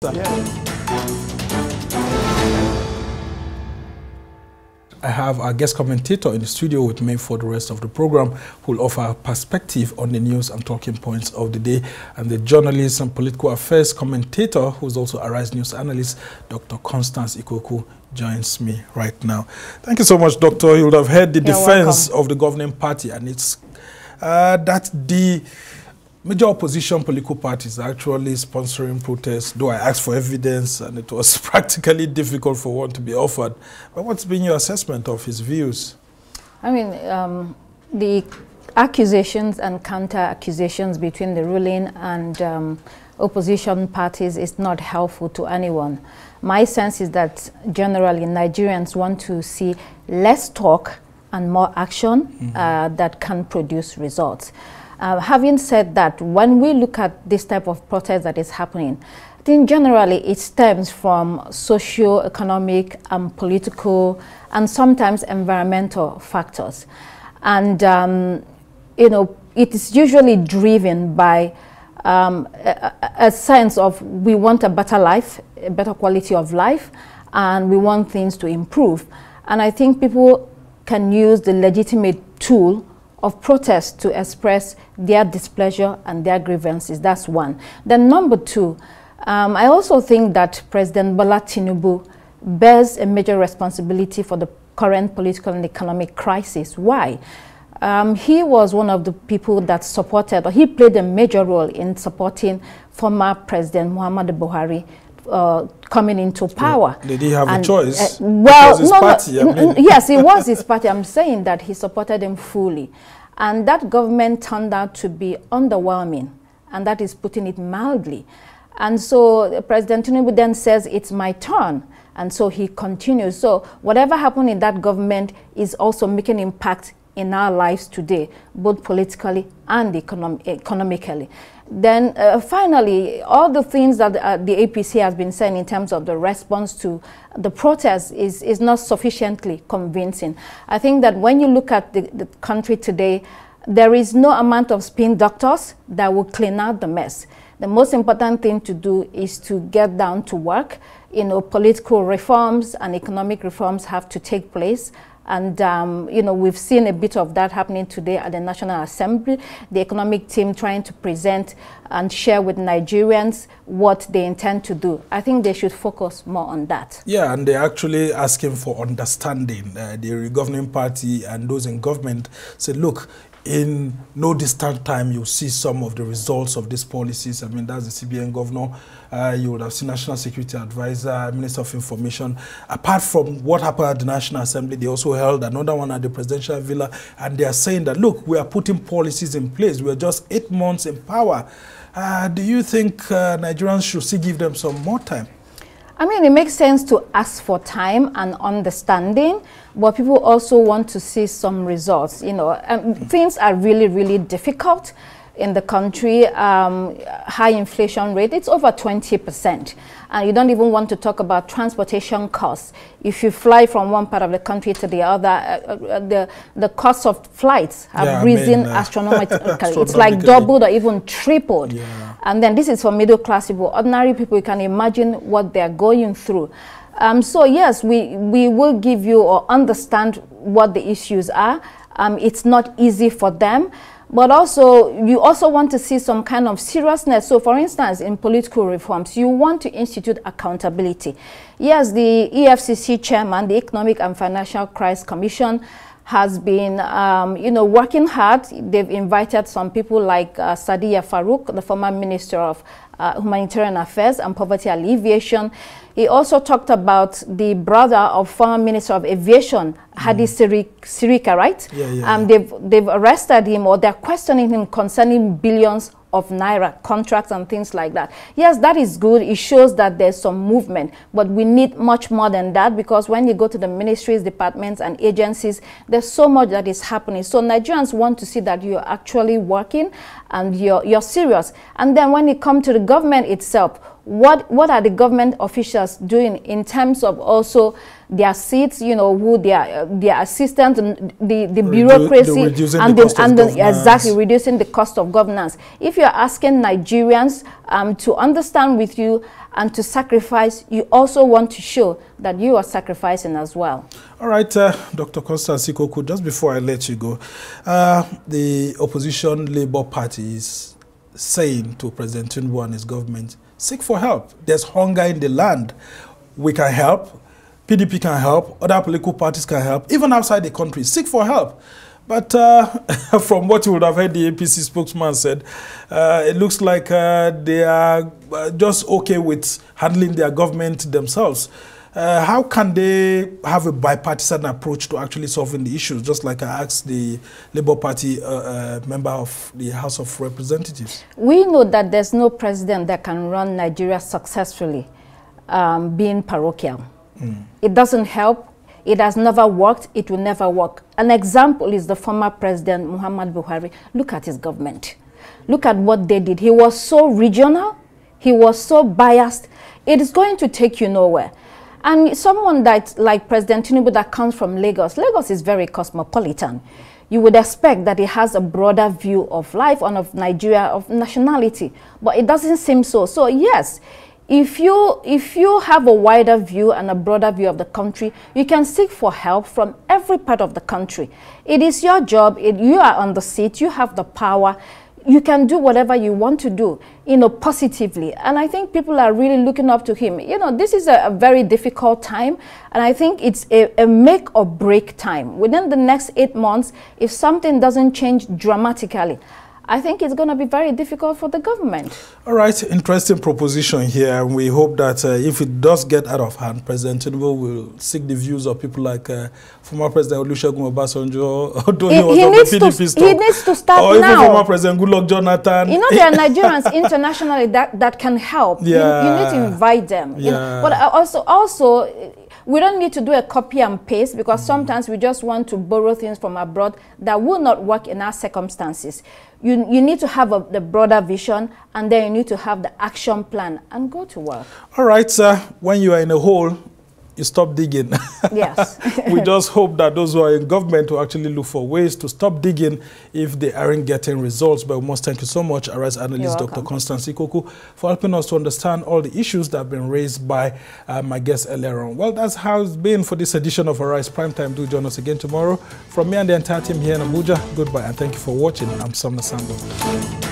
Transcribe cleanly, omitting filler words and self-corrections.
I have our guest commentator in the studio with me for the rest of the program, who will offer a perspective on the news and talking points of the day, and the journalist and political affairs commentator, who is also a Rise News analyst, Dr. Constance Ikokwu, joins me right now. Thank you so much, Doctor. You would have heard the defense of the governing party, and it's that the major opposition political parties are actually sponsoring protests, though I asked for evidence and it was practically difficult for one to be offered. But what's been your assessment of his views? I mean, the accusations and counter-accusations between the ruling and opposition parties is not helpful to anyone. My sense is that generally Nigerians want to see less talk and more action that can produce results. Having said that, when we look at this type of protest that is happening, I think generally it stems from socio-economic and political and sometimes environmental factors. And, you know, it is usually driven by a sense of we want a better life, a better quality of life, and we want things to improve. And I think people can use the legitimate tool of protest to express their displeasure and their grievances. That's one. Then number two, I also think that President Tinubu bears a major responsibility for the current political and economic crisis. Why? He was one of the people that supported, or he played a major role in supporting former President Buhari coming into power. Did he have a choice? Well, his party, yes, it was his party. I'm saying that he supported him fully. And that government turned out to be underwhelming, and that is putting it mildly. And so President Tinubu then says, it's my turn. And so he continues. So whatever happened in that government is also making impact in our lives today, both politically and economically. Then finally, all the things that the APC has been saying in terms of the response to the protest is not sufficiently convincing. I think that when you look at the country today, there is no amount of spin doctors that will clean out the mess. The most important thing to do is to get down to work. You know, political reforms and economic reforms have to take place. And, you know, we've seen a bit of that happening today at the National Assembly, the economic team trying to present and share with Nigerians what they intend to do. I think they should focus more on that. Yeah, and they're actually asking for understanding. The governing party and those in government said, look, in no distant time, you'll see some of the results of these policies. I mean, that's the CBN governor. You would have seen National Security Advisor, Minister of Information. Apart from what happened at the National Assembly, they also held another one at the Presidential Villa. And they are saying that, look, we are putting policies in place. We are just 8 months in power. Do you think Nigerians should still give them some more time? I mean, it makes sense to ask for time and understanding, but people also want to see some results. You know, things are really, really difficult in the country. High inflation rate, it's over 20%. And you don't even want to talk about transportation costs. If you fly from one part of the country to the other, the cost of flights have risen astronomically. It's like doubled or even tripled. Yeah. And then this is for middle class people. Ordinary people, you can imagine what they're going through. So yes, we will give you or understand what the issues are. It's not easy for them. But also, you also want to see some kind of seriousness. So, for instance, in political reforms, you want to institute accountability. Yes, the EFCC chairman, the Economic and Financial Crisis Commission, has been, you know, working hard. They've invited some people like Sadiya Farouk, the former Minister of Humanitarian Affairs and Poverty Alleviation. He also talked about the brother of former Minister of Aviation, Hadi Sirika, right? They've arrested him, or they're questioning him concerning billions of naira contracts and things like that. Yes, that is good. It shows that there's some movement, but we need much more than that, because when you go to the ministries, departments, and agencies, there's so much that is happening. So Nigerians want to see that you're actually working and you're serious. And then when it comes to the government itself, What are the government officials doing in terms of also their seats, you know, who their assistants, the bureaucracy, exactly reducing the cost of governance. If you're asking Nigerians to understand with you and to sacrifice, you also want to show that you are sacrificing as well. All right, Dr. Constance Ikokwu, just before I let you go, the opposition Labour Party is saying to President Tinubu and his government, seek for help. There's hunger in the land. We can help. PDP can help. Other political parties can help. Even outside the country, seek for help. But from what you would have heard the APC spokesman said, it looks like they are just okay with handling their government themselves. How can they have a bipartisan approach to actually solving the issues, just like I asked the Labour Party member of the House of Representatives? We know that there's no president that can run Nigeria successfully being parochial. It doesn't help. It has never worked. It will never work. An example is the former president, Muhammad Buhari. Look at his government. Look at what they did. He was so regional. He was so biased. It is going to take you nowhere. And someone that, like President Tinubu, that comes from Lagos, Lagos is very cosmopolitan. You would expect that he has a broader view of life and of Nigeria, of nationality, but it doesn't seem so. So yes, if you have a wider view and a broader view of the country, you can seek for help from every part of the country. It is your job. You are on the seat. You have the power. You can do whatever you want to do, you know, positively. And I think people are really looking up to him. You know, this is a very difficult time, and I think it's a make or break time. Within the next 8 months, if something doesn't change dramatically, I think it's going to be very difficult for the government. All right, interesting proposition here. We hope that if it does get out of hand, President Tinubu will seek the views of people like former President Olusegun Obasanjo, although he was on the PDP stock. He needs to start or now. Or even former President Goodluck Jonathan. You know, there are Nigerians internationally that can help. Yeah. You need to invite them. Yeah. You know? But also, we don't need to do a copy and paste, because sometimes we just want to borrow things from abroad that will not work in our circumstances. You need to have the broader vision, and then you need to have the action plan and go to work. All right, sir. When you are in a hole, you stop digging. Yes. We just hope that those who are in government will actually look for ways to stop digging if they aren't getting results. But we must thank you so much, Arise Analyst Dr. Constance Ikokwu, for helping us to understand all the issues that have been raised by my guests earlier on. Well, that's how it's been for this edition of Arise Primetime. Do join us again tomorrow. From me and the entire team here in Abuja, goodbye and thank you for watching. I'm Samna Sambo.